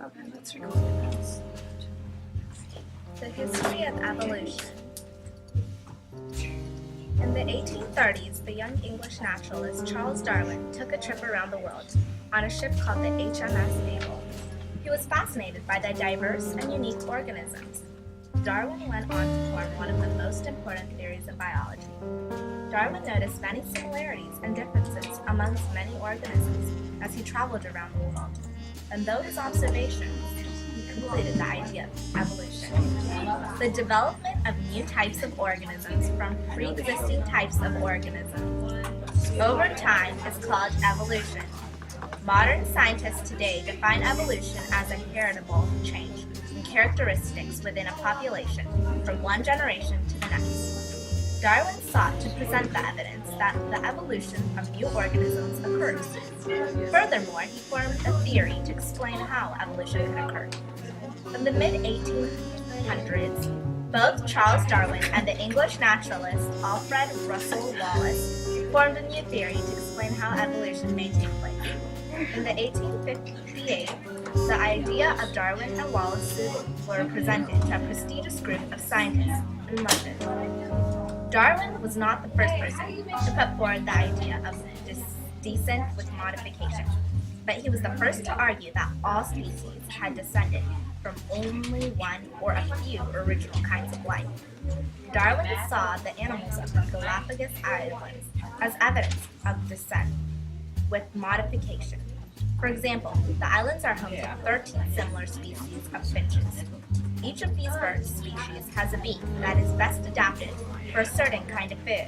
Okay, let's record this. The history of evolution. In the 1830s, the young English naturalist Charles Darwin took a trip around the world on a ship called the HMS Able. He was fascinated by the diverse and unique organisms. Darwin went on to form one of the most important theories of biology. Darwin noticed many similarities and differences amongst many organisms as he traveled around the world, and through his observations, he concluded the idea of evolution. The development of new types of organisms from pre-existing types of organisms over time is called evolution. Modern scientists today define evolution as a heritable change in characteristics within a population from one generation to the next. Darwin sought to present the evidence that the evolution of new organisms occurs. Furthermore, he formed a theory to explain how evolution can occur. In the mid-1800s, both Charles Darwin and the English naturalist Alfred Russel Wallace formed a new theory to explain how evolution may take place. In the 1858, the idea of Darwin and Wallace were presented to a prestigious group of scientists in London. Darwin was not the first person to put forward the idea of descent with modification, but he was the first to argue that all species had descended from only one or a few original kinds of life. Darwin saw the animals of the Galapagos Islands as evidence of descent with modification. For example, the islands are home to 13 similar species of finches. Each of these bird species has a beak that is best adapted for a certain kind of food.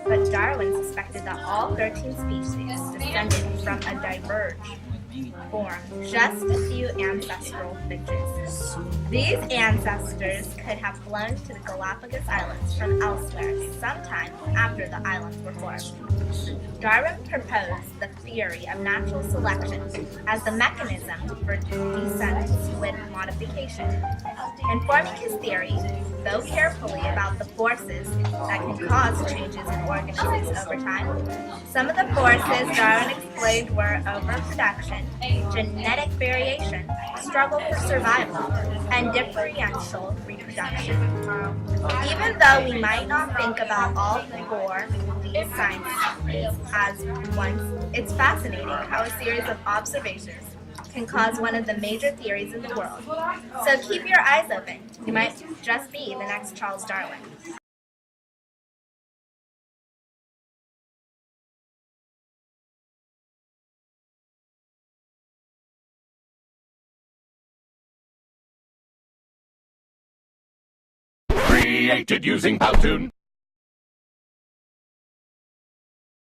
But Darwin suspected that all 13 species descended from a diverged form, just a few ancestral finches. These ancestors could have flown to the Galapagos Islands from elsewhere sometime after the islands were formed. Darwin proposed the theory of natural selection as the mechanism for descent with modification. In forming his theory, though carefully about the forces that can cause changes in organisms over time, some of the forces Darwin explained were overproduction, genetic variation, struggle for survival, and differential reproduction. Even though we might not think about all four of these sciences as once, it's fascinating how a series of observations can cause one of the major theories in the world. So keep your eyes open. You might just be the next Charles Darwin. Created using Powtoon.